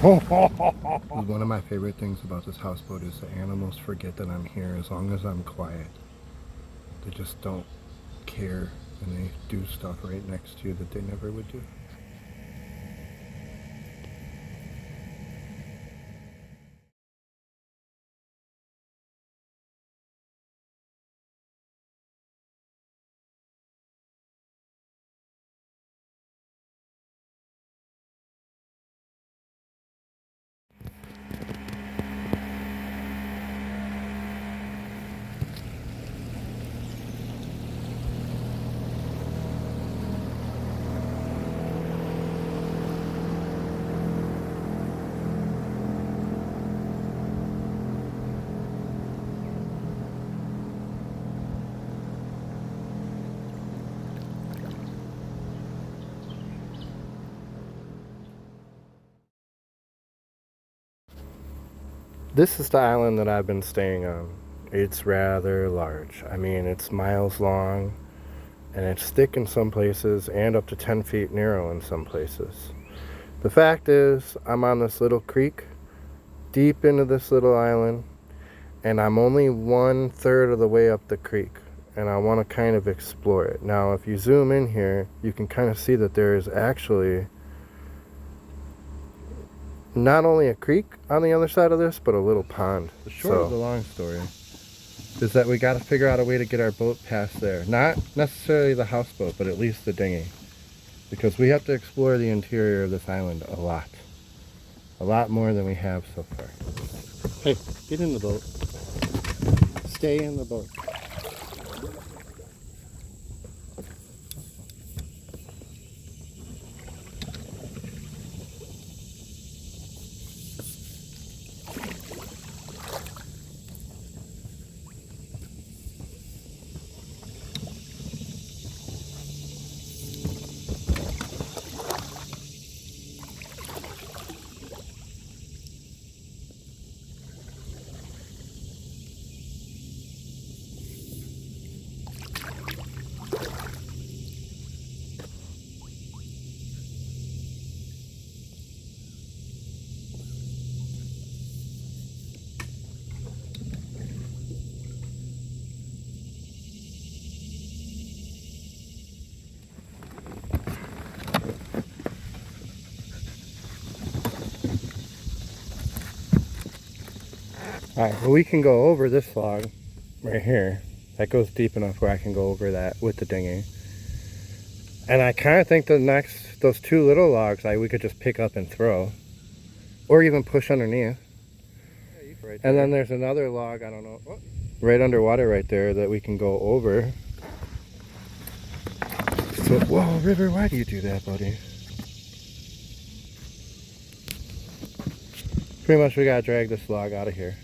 One of my favorite things about this houseboat is the animals forget that I'm here as long as I'm quiet. They just don't care, and they do stuff right next to you that they never would do. This is the island that I've been staying on. It's rather large. I mean, it's miles long, and it's thick in some places and up to 10 feet narrow in some places. The fact is, I'm on this little creek, deep into this little island, and I'm only 1/3 of the way up the creek, and I want to kind of explore it. Now, if you zoom in here, you can kind of see that there is actually not only a creek on the other side of this, but a little pond. The short of the long story is that we got to figure out a way to get our boat past there. Not necessarily the houseboat, but at least the dinghy. Because we have to explore the interior of this island a lot. A lot more than we have so far. Hey, get in the boat. Stay in the boat. Alright, well, we can go over this log right here. That goes deep enough where I can go over that with the dinghy. And I kind of think those two little logs, we could just pick up and throw. Or even push underneath. Right, and then there's another log, I don't know, right underwater right there that we can go over. So, whoa, River, why do you do that, buddy? Pretty much we gotta drag this log out of here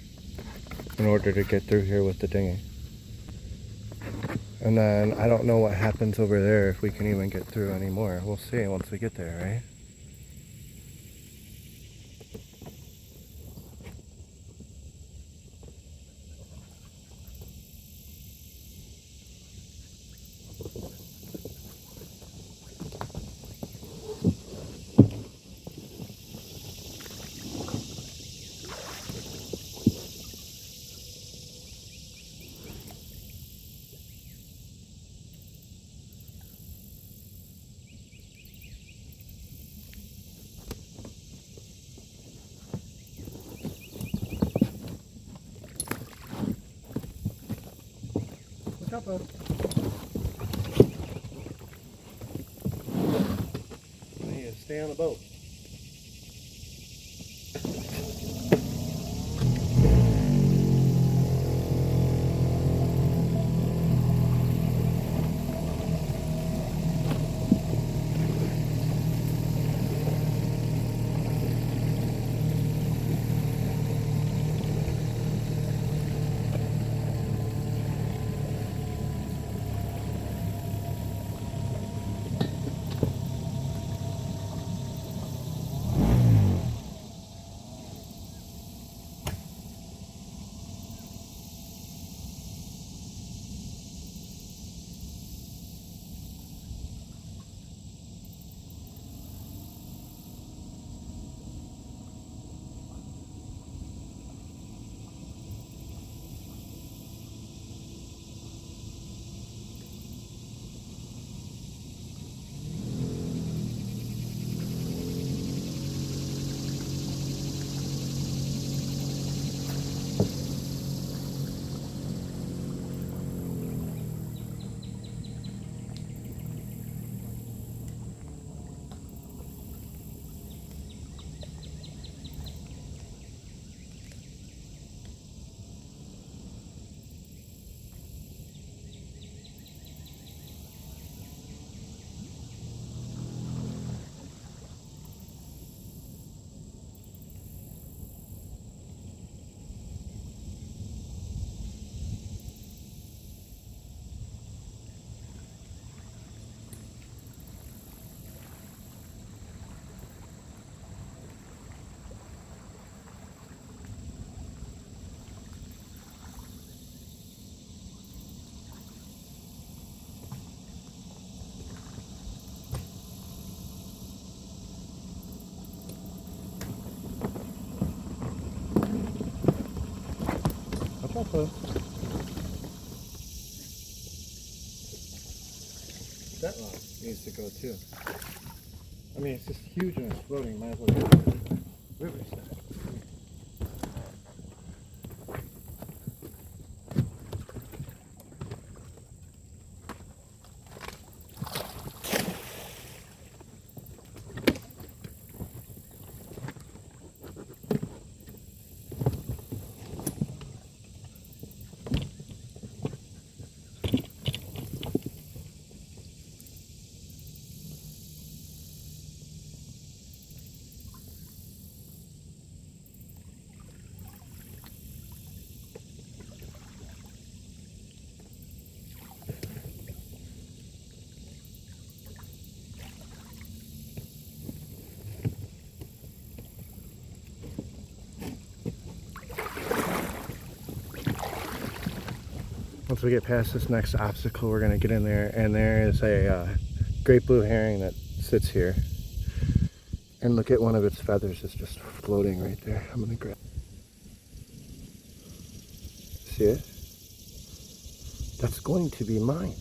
in order to get through here with the dinghy. And then I don't know what happens over there, if we can even get through anymore. We'll see once we get there, right? Look up, bud. You need to stay on the boat. Careful. That log needs to go too. I mean, it's just huge and it's floating. Might as well go to the riverside. Once we get past this next obstacle, we're gonna get in there, and there is a great blue herring that sits here. And look at one of its feathers, it's just floating right there. I'm gonna grab. See it? That's going to be mine.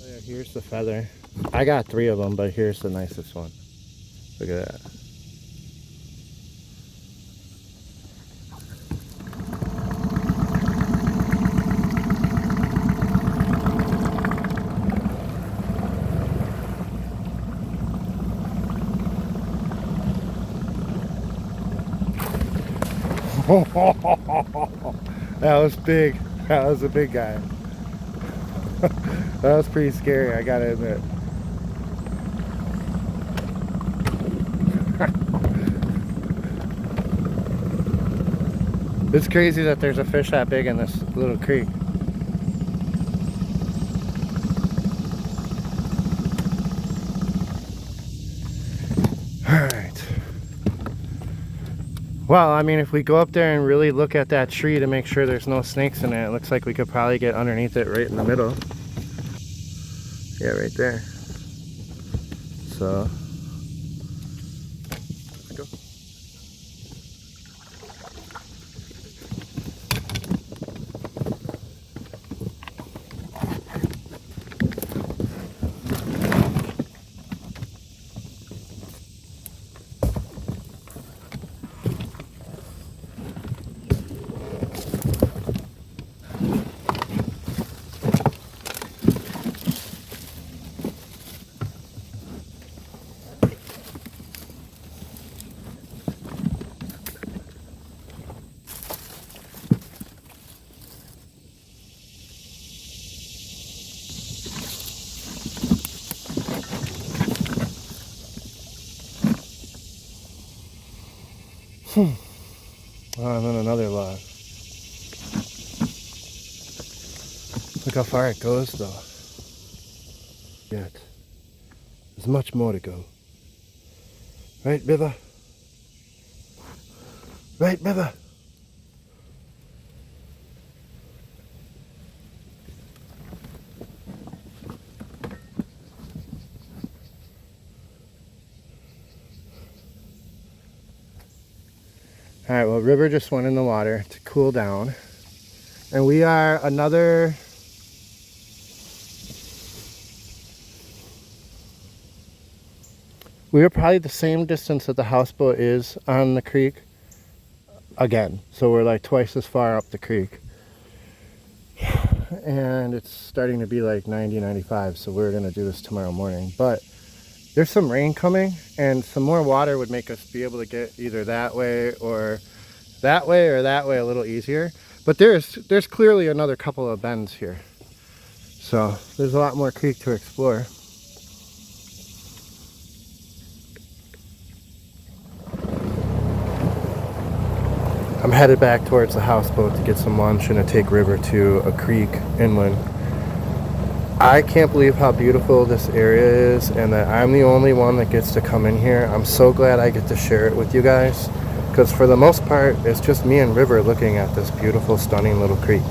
Oh yeah, here's the feather. I got 3 of them, but here's the nicest one. Look at that. That was big. That was a big guy. That was pretty scary, I gotta admit. It's crazy that there's a fish that big in this little creek. Alright. Well, I mean, if we go up there and really look at that tree to make sure there's no snakes in it, it looks like we could probably get underneath it right in the middle. Yeah, right there. So, let's go. Oh, and then another log. Look how far it goes, though. Yet, there's much more to go. Right, Biba? Right, Biba? Alright, well, River just went in the water to cool down. And we are another... We are probably the same distance that the houseboat is on the creek again. So we're like twice as far up the creek. And it's starting to be like 90, 95, so we're going to do this tomorrow morning. But there's some rain coming, and some more water would make us be able to get either that way or that way a little easier. But there's clearly another couple of bends here. So there's a lot more creek to explore. I'm headed back towards the houseboat to get some lunch and to take River to a creek inland. I can't believe how beautiful this area is and that I'm the only one that gets to come in here. I'm so glad I get to share it with you guys, because for the most part it's just me and River looking at this beautiful, stunning little creek.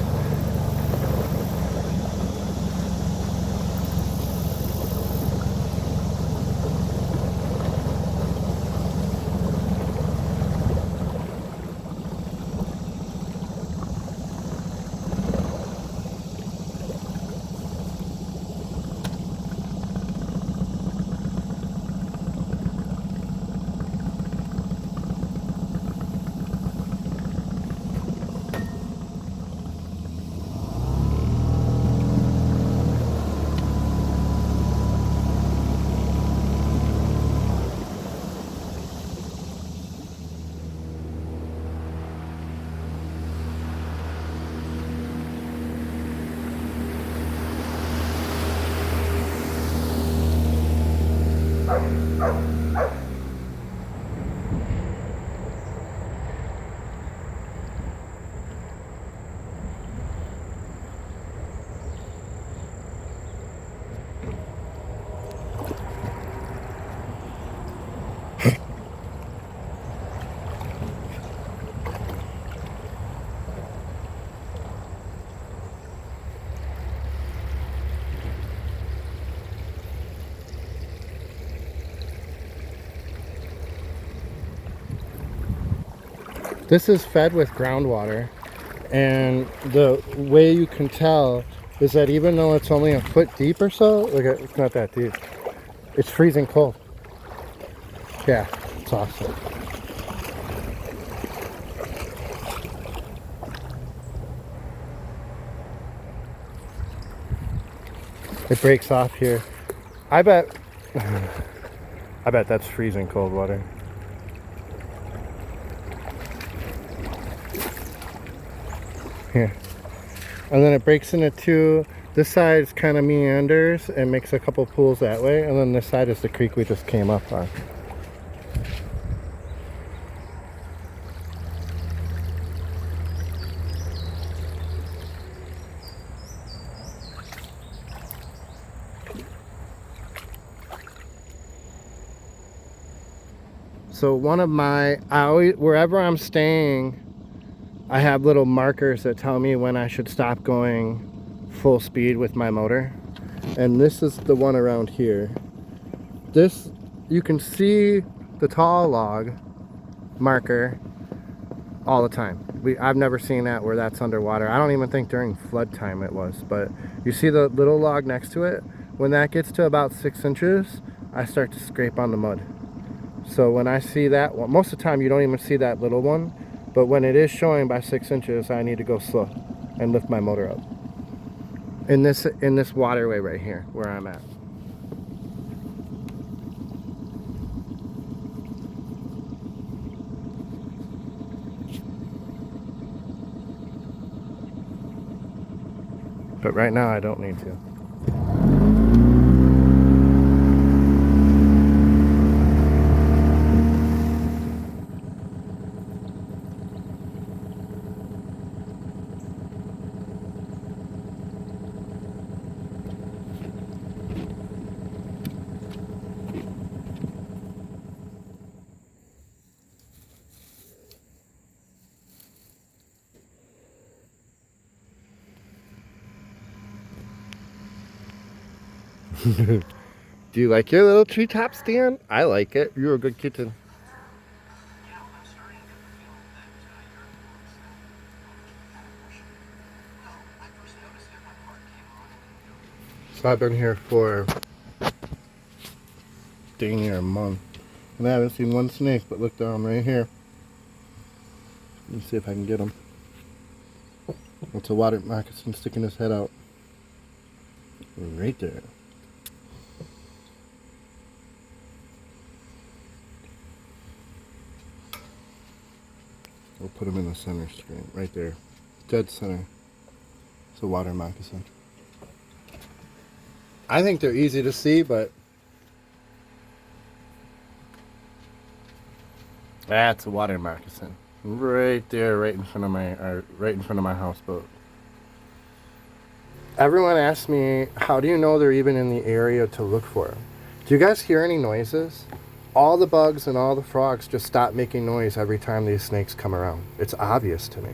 This is fed with groundwater, and the way you can tell is that even though it's only a foot deep or so, look at, it's not that deep, it's freezing cold. Yeah, it's awesome. It breaks off here. I bet that's freezing cold water. Here. And then it breaks into two. This side kind of meanders and makes a couple pools that way, and then this side is the creek we just came up on. So one of my, wherever I'm staying, I have little markers that tell me when I should stop going full speed with my motor. And this is the one around here. This, you can see the tall log marker all the time. I've never seen that where that's underwater. I don't even think during flood time it was, but you see the little log next to it? When that gets to about 6 inches, I start to scrape on the mud. So when I see that, well, most of the time you don't even see that little one, but when it is showing by 6 inches, I need to go slow and lift my motor up. In this waterway right here, where I'm at. But right now I don't need to. Do you like your little treetop stand? I like it. You're a good kitten. I've been here for dang near a month, and I haven't seen one snake. But look down right here. Let me see if I can get him. It's a water moccasin sticking his head out. Right there. We'll put him in the center screen. Right there. Dead center. It's a water moccasin. I think they're easy to see, but that's a water moccasin. Right there, right in front of my houseboat. Everyone asks me, how do you know they're even in the area to look for them? Do you guys hear any noises? All the bugs and all the frogs just stop making noise every time these snakes come around. It's obvious to me.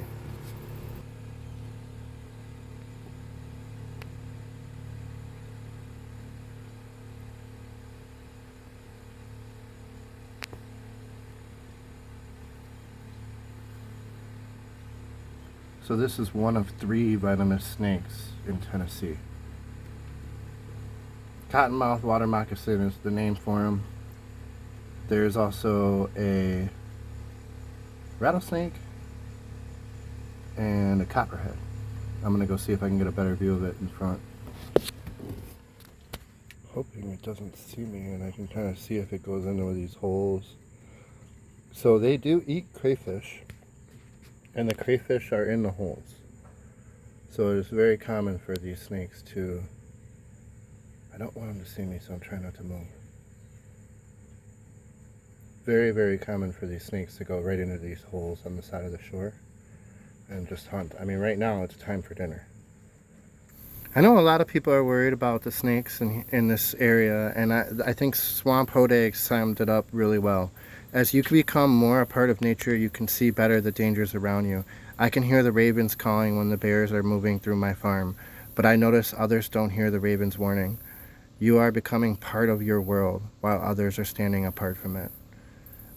So this is one of 3 venomous snakes in Tennessee. Cottonmouth water moccasin is the name for him. There's also a rattlesnake and a copperhead. I'm gonna go see if I can get a better view of it in front. Hoping it doesn't see me and I can kind of see if it goes into these holes. So they do eat crayfish, and the crayfish are in the holes. So it's very common for these snakes to... I don't want them to see me, so I'm trying not to move. Very, very common for these snakes to go right into these holes on the side of the shore and just hunt. I mean, right now it's time for dinner. I know a lot of people are worried about the snakes in this area, and I think Swamp Hodag summed it up really well. As you can become more a part of nature, you can see better the dangers around you. I can hear the ravens calling when the bears are moving through my farm, but I notice others don't hear the ravens' warning. You are becoming part of your world, while others are standing apart from it.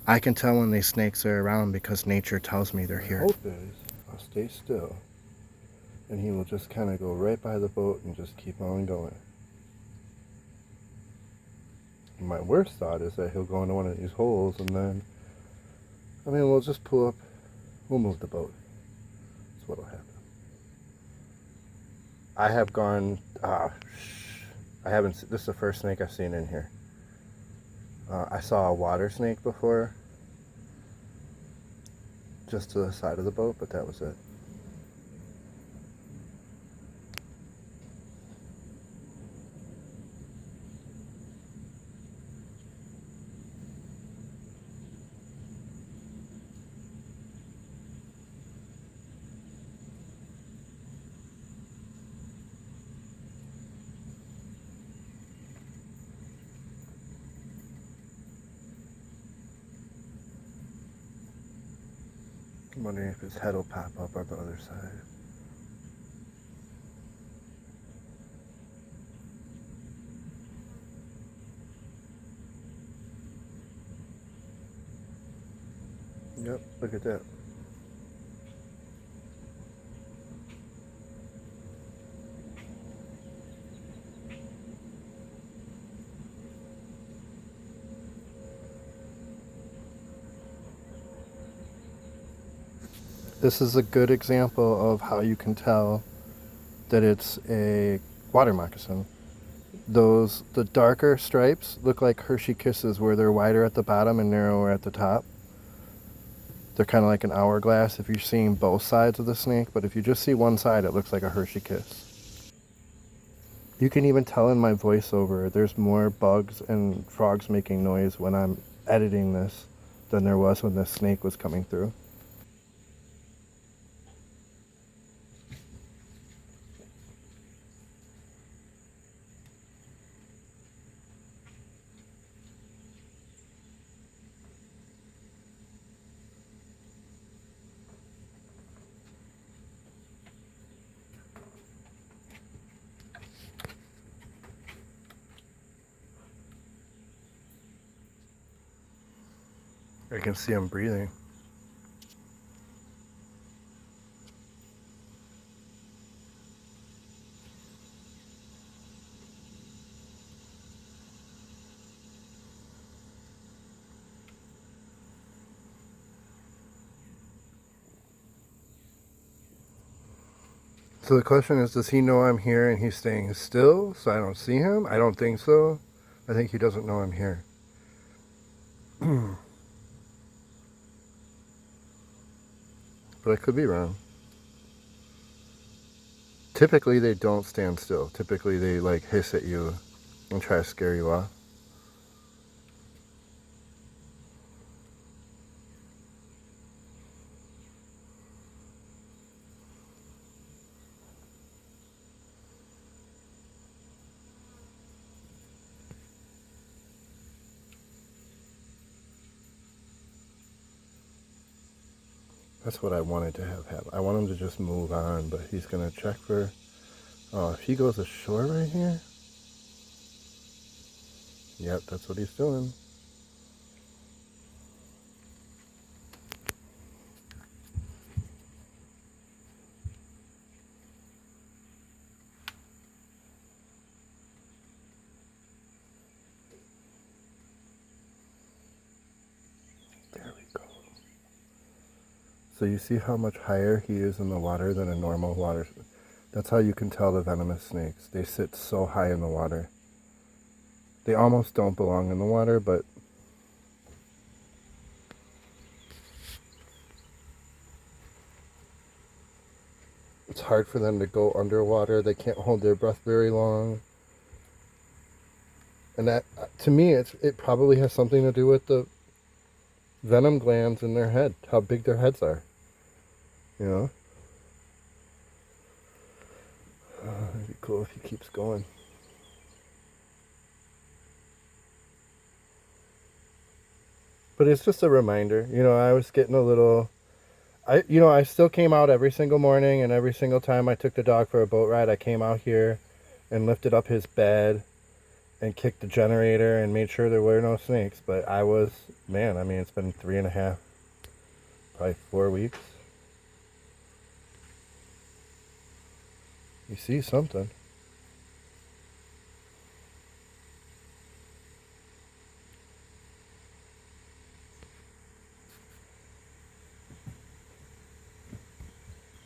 I can tell when these snakes are around because nature tells me they're here. My hope is I'll stay still, and he will just kind of go right by the boat and just keep on going. My worst thought is that he'll go into one of these holes, and then, I mean, we'll just pull up, we'll move the boat. That's what'll happen. I have gone, I haven't, this is the first snake I've seen in here. I saw a water snake before, just to the side of the boat, but that was it. I'm wondering if his head will pop up on the other side. Yep, look at that. This is a good example of how you can tell that it's a water moccasin. The darker stripes look like Hershey Kisses, where they're wider at the bottom and narrower at the top. They're kind of like an hourglass if you're seeing both sides of the snake, but if you just see one side, it looks like a Hershey Kiss. You can even tell in my voiceover, there's more bugs and frogs making noise when I'm editing this than there was when this snake was coming through. I can see him breathing. So the question is, does he know I'm here and he's staying still so I don't see him? I don't think so. I think he doesn't know I'm here. But I could be wrong. Typically they don't stand still. Typically they like hiss at you and try to scare you off. That's what I wanted to have happen. I want him to just move on, but he's going to check for... Oh, if he goes ashore right here... Yep, that's what he's doing. There we go. So you see how much higher he is in the water than a normal water... That's how you can tell the venomous snakes. They sit so high in the water. They almost don't belong in the water, but... It's hard for them to go underwater. They can't hold their breath very long. And that, to me, it probably has something to do with the venom glands in their head, how big their heads are. You know? It'd be cool if he keeps going. But it's just a reminder. You know, I was getting a little... I still came out every single morning, and every single time I took the dog for a boat ride, I came out here and lifted up his bed and kicked the generator and made sure there were no snakes. But I was, man, I mean, it's been 3.5, probably 4 weeks. You see something.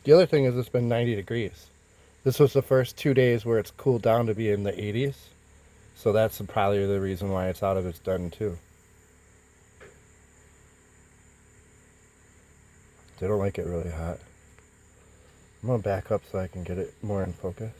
The other thing is it's been 90 degrees. This was the first 2 days where it's cooled down to be in the 80s. So that's probably the reason why it's out of its den too. They don't like it really hot. I'm going to back up so I can get it more in focus.